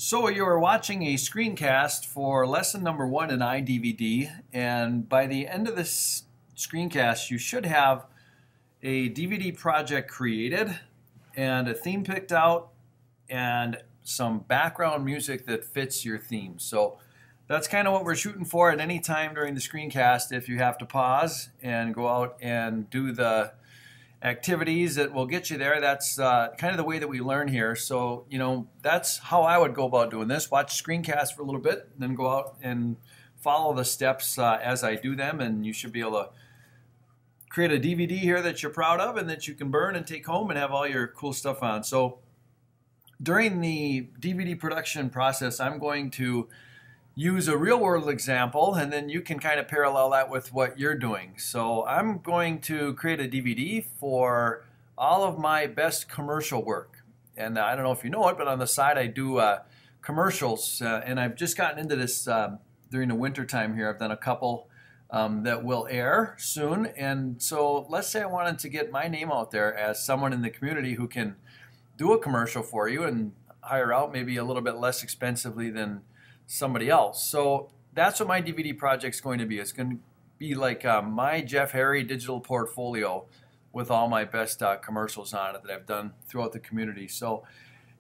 So you are watching a screencast for lesson number 1 in iDVD, and by the end of this screencast you should have a DVD project created and a theme picked out and some background music that fits your theme. So that's kind of what we're shooting for at any time during the screencast. If you have to pause and go out and do the activities that will get you there, that's kind of the way that we learn here. So, that's how I would go about doing this. Watch screencast for a little bit, then go out and follow the steps as I do them, and you should be able to create a DVD here that you're proud of and that you can burn and take home and have all your cool stuff on. So during the DVD production process, I'm going to use a real-world example, and then you can kind of parallel that with what you're doing. So I'm going to create a DVD for all of my best commercial work. And I don't know if you know it, but on the side I do commercials, and I've just gotten into this during the winter time here. I've done a couple that will air soon, and so let's say I wanted to get my name out there as someone in the community who can do a commercial for you and hire out maybe a little bit less expensively than somebody else. So that's what my DVD project's going to be. It's going to be like my Jeff Harry digital portfolio with all my best commercials on it that I've done throughout the community. So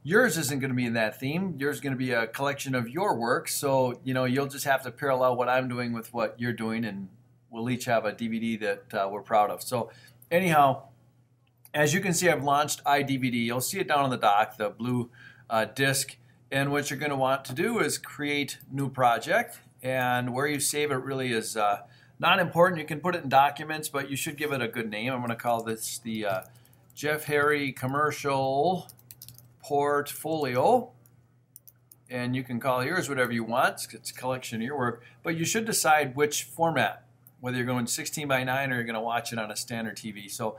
yours isn't going to be in that theme. Yours is going to be a collection of your work. So you'll just have to parallel what I'm doing with what you're doing, and we'll each have a DVD that we're proud of. So anyhow, as you can see, I've launched iDVD. You'll see it down on the dock, the blue disc. And what you're going to want to do is create new project, and where you save it really is not important. You can put it in documents, but you should give it a good name. I'm going to call this the Jeff Harry Commercial Portfolio, and you can call yours whatever you want. It's a collection of your work, but you should decide which format, whether you're going 16 by 9 or you're going to watch it on a standard TV. So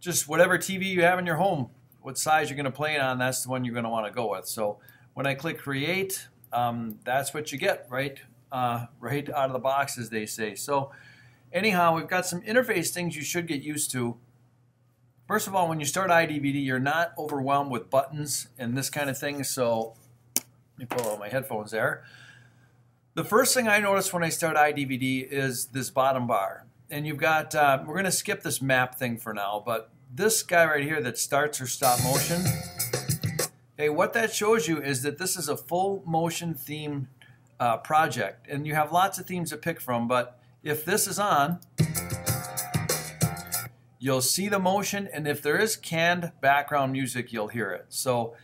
just whatever TV you have in your home, what size you're going to play it on, that's the one you're going to want to go with. So when I click create, that's what you get right out of the box, as they say. So anyhow, we've got some interface things you should get used to. First of all, when you start iDVD, you're not overwhelmed with buttons and this kind of thing. So let me pull out my headphones there. The first thing I notice when I start iDVD is this bottom bar. And you've got, we're going to skip this map thing for now, but this guy right here that starts or stop motion, hey, what that shows you is that this is a full motion theme project, and you have lots of themes to pick from, but if this is on, you'll see the motion, and if there is canned background music, you'll hear it. So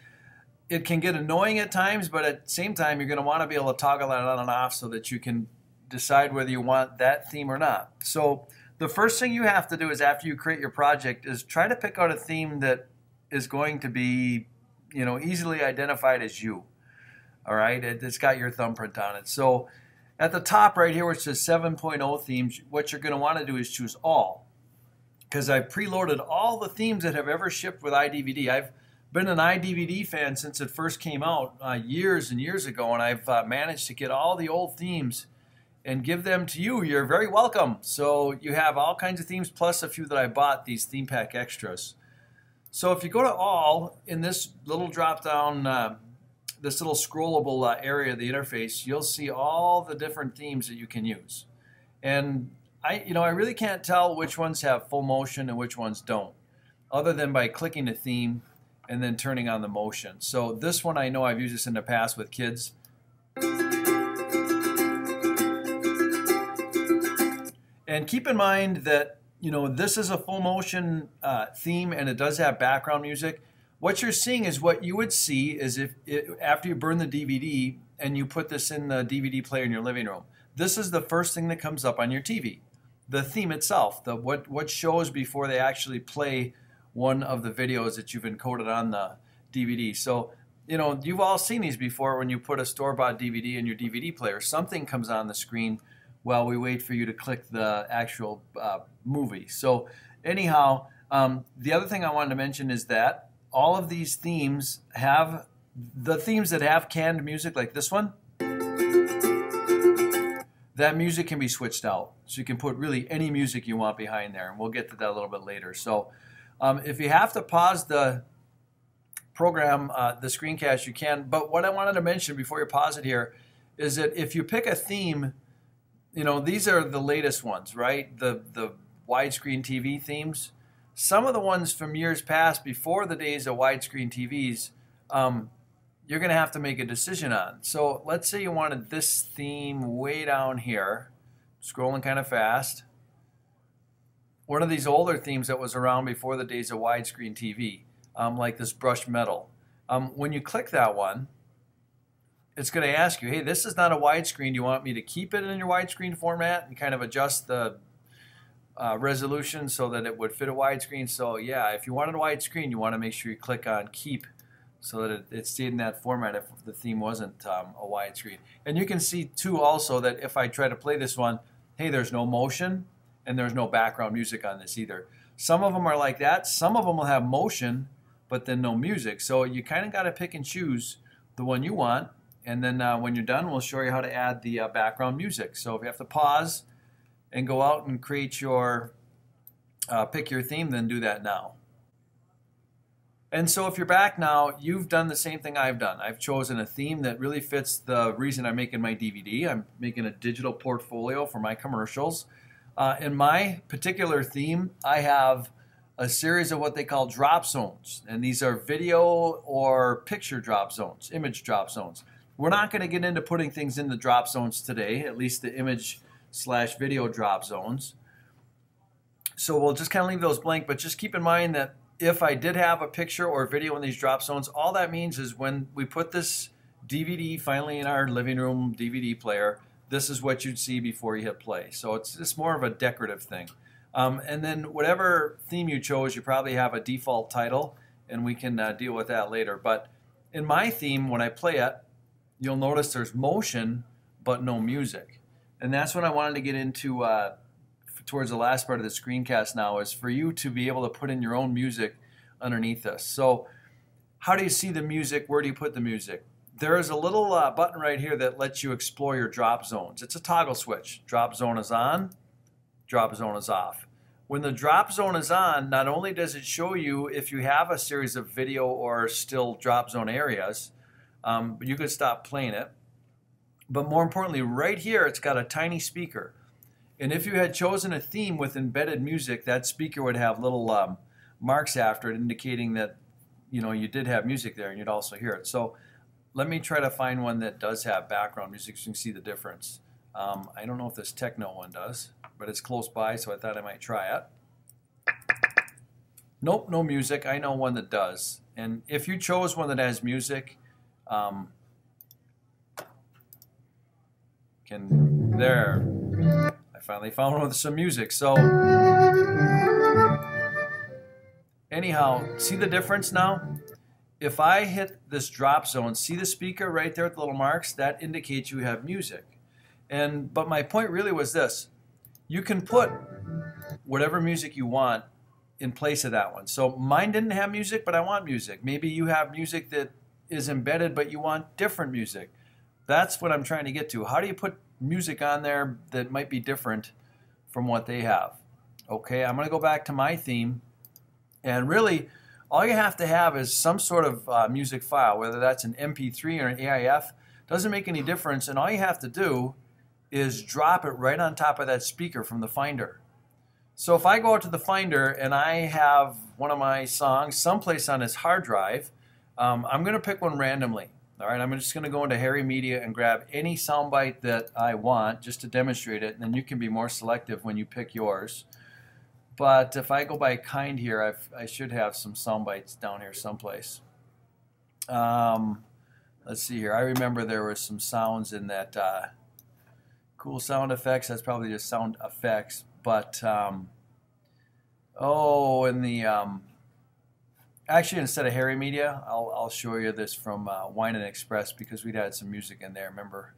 it can get annoying at times, but at the same time, you're going to want to be able to toggle that on and off so that you can decide whether you want that theme or not. So the first thing you have to do is, after you create your project, is try to pick out a theme that is going to be easily identified as you. All right, it's got your thumbprint on it. So at the top right here, which says 7.0 themes, what you're going to want to do is choose all, because I've preloaded all the themes that have ever shipped with iDVD. I've been an iDVD fan since it first came out years and years ago, and I've managed to get all the old themes and give them to you. You're very welcome. So you have all kinds of themes, plus a few that I bought, these theme pack extras. So if you go to all in this little drop down, this little scrollable area of the interface, you'll see all the different themes that you can use. And I really can't tell which ones have full motion and which ones don't, other than by clicking a theme and then turning on the motion. So this one, I know I've used this in the past with kids. And keep in mind that this is a full motion theme, and it does have background music. What you're seeing is what you would see is after you burn the DVD and you put this in the DVD player in your living room. This is the first thing that comes up on your TV, the theme itself, what shows before they actually play one of the videos that you've encoded on the DVD. So you've all seen these before. When you put a store-bought DVD in your DVD player, something comes on the screen while we wait for you to click the actual movie. So anyhow, the other thing I wanted to mention is that all of these themes have, the themes that have canned music, like this one, that music can be switched out. So you can put really any music you want behind there, and we'll get to that a little bit later. So if you have to pause the program the screencast, you can. But what I wanted to mention before you pause it here is that if you pick a theme, you know, these are the latest ones, right? The widescreen TV themes. Some of the ones from years past, before the days of widescreen TVs, you're going to have to make a decision on. So let's say you wanted this theme way down here, scrolling kind of fast. One of these older themes that was around before the days of widescreen TV, like this brushed metal. When you click that one, it's going to ask you, hey, this is not a widescreen. Do you want me to keep it in your widescreen format and kind of adjust the resolution so that it would fit a widescreen? So yeah, if you wanted a widescreen, you want to make sure you click on keep so that it stayed in that format if the theme wasn't a widescreen. And you can see too also that if I try to play this one, hey, there's no motion and there's no background music on this either. Some of them are like that. Some of them will have motion but then no music. So you kind of got to pick and choose the one you want. And then when you're done, we'll show you how to add the background music. So if you have to pause and go out and create your, pick your theme, then do that now. And so if you're back now, you've done the same thing I've done. I've chosen a theme that really fits the reason I'm making my DVD. I'm making a digital portfolio for my commercials. In my particular theme, I have a series of what they call drop zones. And these are video or picture drop zones, image drop zones. We're not going to get into putting things in the drop zones today, at least the image/video drop zones. So we'll just kind of leave those blank, but just keep in mind that if I did have a picture or video in these drop zones, all that means is when we put this DVD finally in our living room DVD player, this is what you'd see before you hit play. So it's just more of a decorative thing. And then whatever theme you chose, you probably have a default title, and we can deal with that later. But in my theme, when I play it, you'll notice there's motion but no music. And that's what I wanted to get into towards the last part of the screencast now, is for you to be able to put in your own music underneath this. So how do you see the music? Where do you put the music? There is a little button right here that lets you explore your drop zones. It's a toggle switch. Drop zone is on, drop zone is off. When the drop zone is on, not only does it show you if you have a series of video or still drop zone areas, but you could stop playing it. But more importantly, right here, it's got a tiny speaker. And if you had chosen a theme with embedded music, that speaker would have little marks after it indicating that, you know, you did have music there and you'd also hear it. So let me try to find one that does have background music so you can see the difference. I don't know if this techno one does, but it's close by, so I thought I might try it. Nope, no music. I know one that does. And if you chose one that has music, there. I finally found one with some music. So anyhow, see the difference now? If I hit this drop zone, see the speaker right there with the little marks? That indicates you have music. But my point really was this. You can put whatever music you want in place of that one. So mine didn't have music, but I want music. Maybe you have music that is embedded, but you want different music. That's what I'm trying to get to. How do you put music on there that might be different from what they have? Okay, I'm going to go back to my theme. And really, all you have to have is some sort of music file, whether that's an MP3 or an AIF. Doesn't make any difference. And all you have to do is drop it right on top of that speaker from the Finder. So if I go out to the Finder and I have one of my songs someplace on this hard drive, I'm going to pick one randomly. All right, I'm just going to go into Harry Media and grab any soundbite that I want just to demonstrate it, and then you can be more selective when you pick yours. But if I go by kind here, I should have some soundbites down here someplace. Let's see here. I remember there were some sounds in that cool sound effects. That's probably just sound effects. But, in the... Actually, instead of Harry Media, I'll show you this from Wine and Express because we'd had some music in there, remember?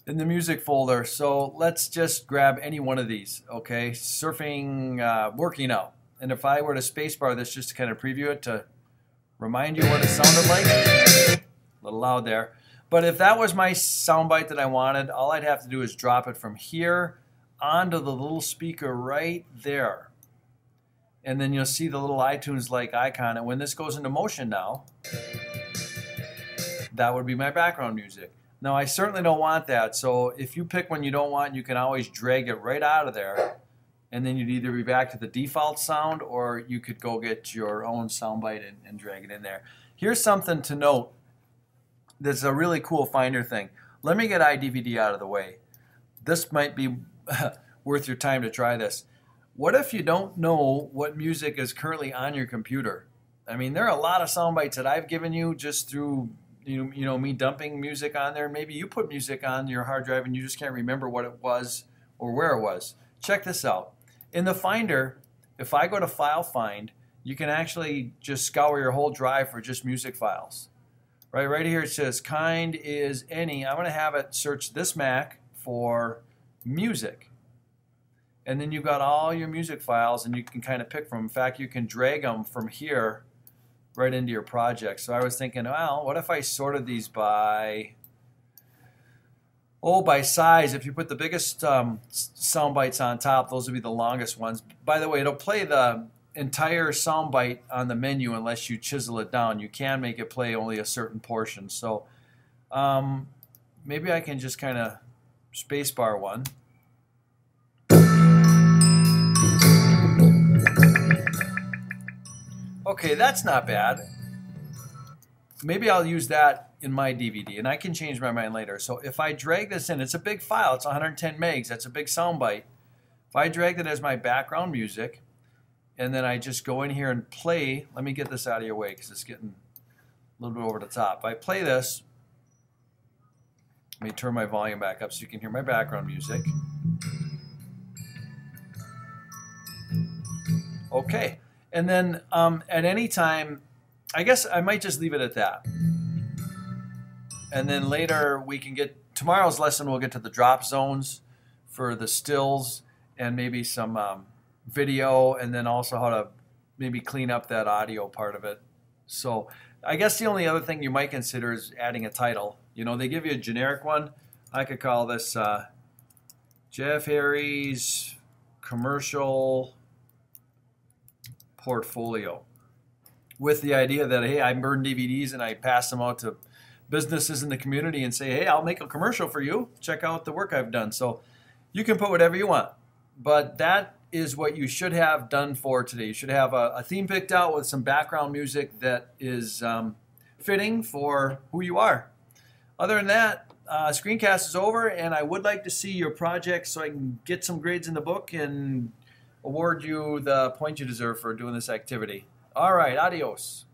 In the music folder. So let's just grab any one of these, okay? Surfing, working out. And if I were to spacebar this just to kind of preview it to remind you what it sounded like, a little loud there. But if that was my soundbite that I wanted, all I'd have to do is drop it from here onto the little speaker right there. and then you'll see the little iTunes-like icon. And when this goes into motion now, that would be my background music. Now, I certainly don't want that, so if you pick one you don't want, you can always drag it right out of there, and then you'd either be back to the default sound, or you could go get your own soundbite and drag it in there. Here's something to note that's a really cool Finder thing. Let me get iDVD out of the way. This might be worth your time to try this. What if you don't know what music is currently on your computer? I mean, there are a lot of sound bites that I've given you just through you know me dumping music on there. Maybe you put music on your hard drive and you just can't remember what it was or where it was. Check this out. In the Finder, if I go to File Find, you can actually just scour your whole drive for just music files. Right here it says kind is any. I'm going to have it search this Mac for music. And then you've got all your music files and you can kind of pick from them. In fact, you can drag them from here right into your project. So I was thinking, well, what if I sorted these by size? If you put the biggest sound bites on top, those would be the longest ones. By the way, it'll play the entire sound bite on the menu unless you chisel it down. You can make it play only a certain portion. So maybe I can just kind of spacebar one. Okay, that's not bad. Maybe I'll use that in my DVD, and I can change my mind later. So if I drag this in, it's a big file. It's 110 megs. That's a big sound bite. If I drag that as my background music, and then I just go in here and play, let me get this out of your way because it's getting a little bit over the top. If I play this, let me turn my volume back up so you can hear my background music. Okay. And then at any time, I guess I might just leave it at that. And then later we can get, tomorrow's lesson we'll get to the drop zones for the stills and maybe some video, and then also how to maybe clean up that audio part of it. So I guess the only other thing you might consider is adding a title. You know, they give you a generic one. I could call this Jeff Harry's Commercial Portfolio, with the idea that, hey, I burn DVDs and I pass them out to businesses in the community and say, hey, I'll make a commercial for you. Check out the work I've done. So you can put whatever you want, but that is what you should have done for today. You should have a theme picked out with some background music that is fitting for who you are. Other than that, screencast is over, and I would like to see your project so I can get some grades in the book and award you the point you deserve for doing this activity. All right, adios.